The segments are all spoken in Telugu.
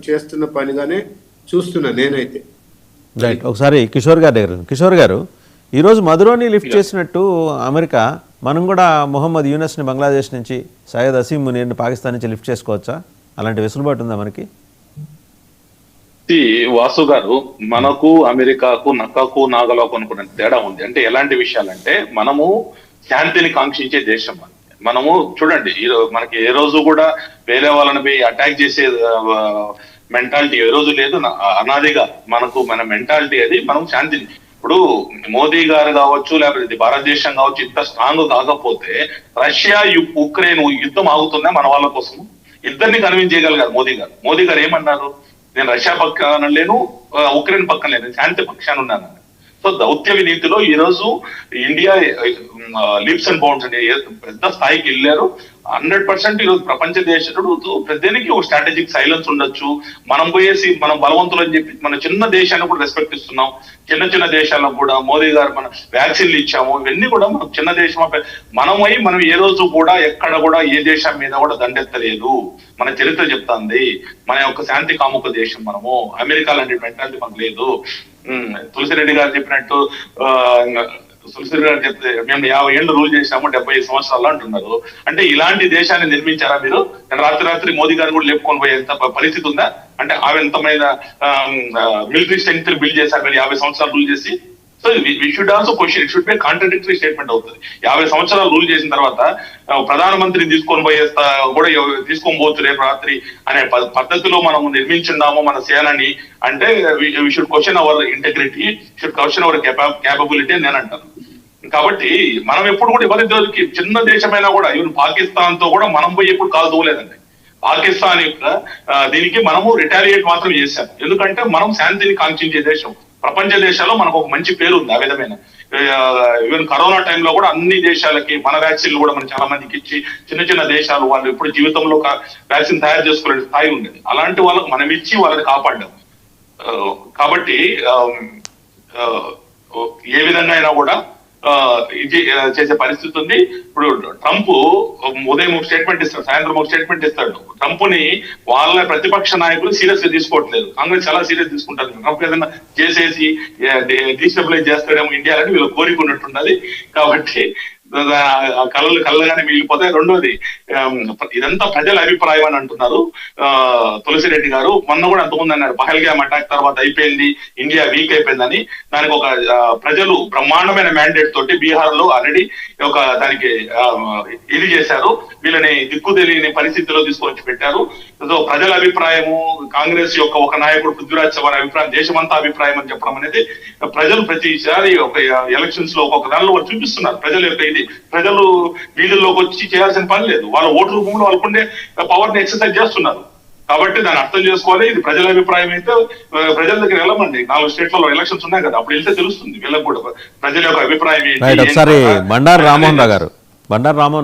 చేస్తున్న పనిగానే చూస్తున్నా నేనైతే. రైట్. ఒకసారి కిషోర్ గారి దగ్గర, కిషోర్ గారు ఈరోజు మధురోని లిఫ్ట్ చేసినట్టు అమెరికా, మనం కూడా మొహమ్మద్ యూనస్ని బంగ్లాదేశ్ నుంచి, సయ్యద్ అసీం మునీర్ని పాకిస్తాన్ నుంచి లిఫ్ట్ చేసుకోవచ్చా? అలాంటి వెసులుబాటు ఉందా మనకి? వాసు గారు, మనకు అమెరికాకు నక్కకు నాగలకు అనుకున్న తేడా ఉంది. అంటే ఎలాంటి విషయాలంటే, మనము శాంతిని కాంక్షించే దేశం. మనము చూడండి, మనకి ఏ రోజు కూడా వేరే వాళ్ళని అటాక్ చేసే మెంటాలిటీ ఏ రోజు లేదు. అనాదిగా మన మెంటాలిటీ అది. మనం శాంతిని, ఇప్పుడు మోదీ గారు కావచ్చు, లేకపోతే భారతదేశం కావచ్చు, ఇంత స్ట్రాంగ్ కాకపోతే రష్యా ఉక్రెయిన్ యుద్ధం ఆగుతుందా మన వాళ్ళ కోసం? ఇద్దరిని కన్విన్స్ చేయగలిగారు మోదీ గారు ఏమన్నారు? నేను రష్యా పక్కన లేను, ఉక్రెయిన్ పక్కన లేను, శాంతి పక్షాన్ని ఉన్నాను. సో దౌత్య నీతిలో ఈ రోజు ఇండియా లీప్స్ అండ్ బౌండ్స్ అనే పెద్ద స్థాయికి వెళ్ళారు. 100% ఈరోజు ప్రపంచ దేశుడు ప్రతిదానికి ఒక స్ట్రాటజిక్ సైలెన్స్ ఉండొచ్చు. మనం పోయేసి మనం బలవంతులు అని చెప్పి మన చిన్న దేశాన్ని కూడా రెస్పెక్ట్ ఇస్తున్నాం. చిన్న దేశాలకు కూడా మోదీ గారు మన వ్యాక్సిన్లు ఇచ్చాము. ఇవన్నీ కూడా మనం చిన్న దేశం. మనం ఏ రోజు కూడా ఎక్కడ కూడా ఏ దేశం మీద కూడా దండెత్తలేదు. మన చరిత్ర చెప్తాంది. మన యొక్క శాంతి కాముక దేశం మనము. అమెరికా లాంటి మెంటాలిటీ మనకు లేదు. తులసిరెడ్డి గారు చెప్పినట్టు, తులసిరెడ్డి గారు చెప్తే మేము 50 ఏళ్ళు రూల్ చేశాము, 75 సంవత్సరాలు అంటున్నారు. అంటే ఇలాంటి దేశాన్ని నిర్మించారా మీరు? రాత్రి మోదీ గారు కూడా లేపుకొని పోయేంత పరిస్థితి ఉందా? అంటే ఎంత మీద మిలిటరీ స్ట్రెంగ్త్ బిల్డ్ చేశారు మీరు 50 సంవత్సరాలు రూల్ చేసి? So we should also question. It should be contradictory statement అవుతుంది. 50 సంవత్సరాలు రూల్ చేసిన తర్వాత ప్రధానమంత్రిని తీసుకొని కూడా తీసుకొని పోతు రేపు రాత్రి అనే పద్ధతిలో మనం నిర్మించున్నాము మన సేనని అంటే we should question our integrity, should question our capability అని నేను అంటాను. కాబట్టి మనం ఎప్పుడు కూడా ఎవరి చిన్న దేశమైనా కూడా, ఈవెన్ పాకిస్తాన్ తో కూడా మనం పోయి ఎప్పుడు కాలు దూలేదండి. పాకిస్తాన్ యొక్క దీనికి మనము రిటాలియేట్ మాత్రం చేశాం. ఎందుకంటే మనం శాంతిని కాంక్షించే దేశం. ప్రపంచ దేశాల్లో మనకు ఒక మంచి పేరు ఉంది. ఆ విధమైన ఈవెన్ కరోనా టైంలో కూడా అన్ని దేశాలకి మన వ్యాక్సిన్లు కూడా మనం చాలా మందికి ఇచ్చి, చిన్న దేశాలు వాళ్ళు ఎప్పుడు జీవితంలో వ్యాక్సిన్ తయారు చేసుకునే స్థాయి ఉండేది. అలాంటి వాళ్ళకు మనం ఇచ్చి వాళ్ళని కాపాడాం. కాబట్టి ఏ విధంగా అయినా కూడా ఇది చేసే పరిస్థితి ఉంది. ఇప్పుడు ట్రంప్ ఉదయం ఒక స్టేట్మెంట్ ఇస్తాడు, సాయంత్రం ఒక స్టేట్మెంట్ ఇస్తాడు. ట్రంప్ ని వాళ్ళ ప్రతిపక్ష నాయకులు సీరియస్ గా తీసుకోవట్లేదు. కాంగ్రెస్ చాలా సీరియస్ తీసుకుంటారు. ట్రంప్ ఏదైనా చేసేసి డీస్టెబిలైజ్ చేస్తాడేమో ఇండియా అని వీళ్ళు కోరిక ఉన్నట్టున్నది. కాబట్టి కళ్ళగానే మిగిలిపోతాయి. రెండోది, ఇదంతా ప్రజల అభిప్రాయం అని అంటున్నారు తులసిరెడ్డి గారు. మొన్న కూడా అంతకుముందు అన్నారు పహల్గామ్ అటాక్ తర్వాత అయిపోయింది, ఇండియా వీక్ అయిపోయిందని. దానికి ఒక ప్రజలు బ్రహ్మాండమైన మ్యాండేట్ తోటి బీహార్ లో ఆల్రెడీ దానికి ఇది చేశారు. వీళ్ళని దిక్కు తెలియని పరిస్థితిలో తీసుకొచ్చి పెట్టారు. సో ప్రజల అభిప్రాయము, కాంగ్రెస్ యొక్క ఒక నాయకుడు పృథ్వీరాజ్ చవాన్ అభిప్రాయం, దేశమంతా అభిప్రాయం అని చెప్పడం అనేది ప్రజలు ప్రతిసారి ఒక ఎలక్షన్స్ లో ఒక్కొక్క దానిలో వాళ్ళు చూపిస్తున్నారు. ప్రజల యొక్క ఇది ప్రజలు వీధుల్లోకి వచ్చి చేయాల్సిన పని లేదు. వాళ్ళ ఓటు రూపంలో వాళ్ళకుండే పవర్ ని ఎక్సర్సైజ్ చేస్తున్నారు. కాబట్టి దాన్ని అర్థం చేసుకోవాలి. ఇది ప్రజల అభిప్రాయం అయితే ప్రజల దగ్గర వెళ్ళమండి. 4 స్టేట్లలో ఎలక్షన్స్ ఉన్నాయి కదా, అప్పుడు వెళ్తే తెలుస్తుంది వీళ్ళకి కూడా ప్రజల యొక్క అభిప్రాయం ఏంటి. ఒకసారి బండారు రామ్మోహన్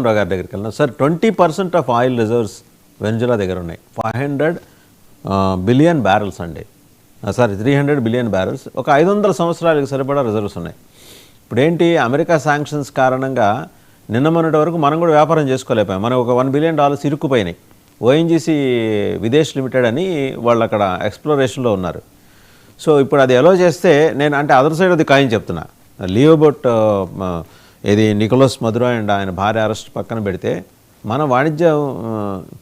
రావు గారి దగ్గరికి వెళ్ళిన sir, 20% of oil reserves Venezuela దగ్గర ఉన్నాయి. 500 బిలియన్ బ్యారెల్స్ అండి, సారీ 300 బిలియన్ బ్యారెల్స్. ఒక 500 సంవత్సరాలకు సరిపడా రిజర్వ్స్ ఉన్నాయి. ఇప్పుడు ఏంటి, అమెరికా శాంక్షన్స్ కారణంగా నిన్న మొన్నటి వరకు మనం కూడా వ్యాపారం చేసుకోలేకపోయాం. మనం ఒక $1 బిలియన్ ఇరుక్కుపోయినాయి. ఓఎన్జీసీ విదేశ్ లిమిటెడ్ అని వాళ్ళు అక్కడ ఎక్స్ప్లోరేషన్లో ఉన్నారు. సో ఇప్పుడు అది ఎలో చేస్తే, నేను అంటే అదర్ సైడ్ అది కాయిన్ చెప్తున్నా, లీవ్ అబౌట్ ఇది నికోలస్ మదురో అండ్ ఆయన భార్య అరెస్ట్ పక్కన పెడితే మన వాణిజ్యం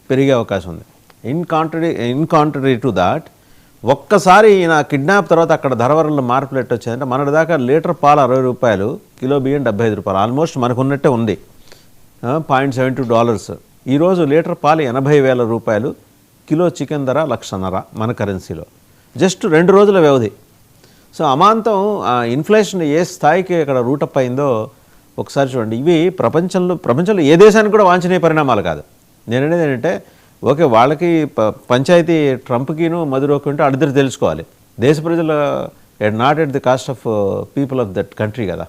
పెరిగే అవకాశం ఉంది. ఇన్ కాంట్రరీ టు దాట్, ఒక్కసారి నా కిడ్నాప్ తర్వాత అక్కడ ధరవరంలో మార్పులు ఎట్టు వచ్చాయంటే, మన దాకా లీటర్ పాలు $60, కిలో బియ్యం $75, ఆల్మోస్ట్ మనకు ఉన్నట్టే ఉంది. $0.72. ఈరోజు లీటర్ పాలు $80,000, కిలో చికెన్ ధర $1,50,000 మన కరెన్సీలో. జస్ట్ 2 రోజుల వ్యవధి. సో అమాంతం ఇన్ఫ్లేషన్ ఏ స్థాయికి ఇక్కడ రూటప్ అయిందో ఒకసారి చూడండి. ఇవి ప్రపంచంలో ఏ దేశానికి కూడా వాంఛనీయ పరిణామాలు కాదు. నేను అనేది ఏంటంటే, ఓకే వాళ్ళకి పంచాయతీ ట్రంప్కిను మధురోకి ఉంటే అడిద్దరు తెలుసుకోవాలి. దేశ ప్రజలు not at the cost of people of that country కదా.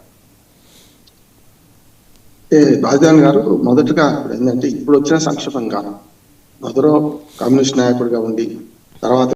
రాజధాని గారు, మొదటగా ఏంటంటే ఇప్పుడు వచ్చిన సంక్షేమంగా మధురో కమ్యూనిస్ట్ నాయకుడిగా ఉండి తర్వాత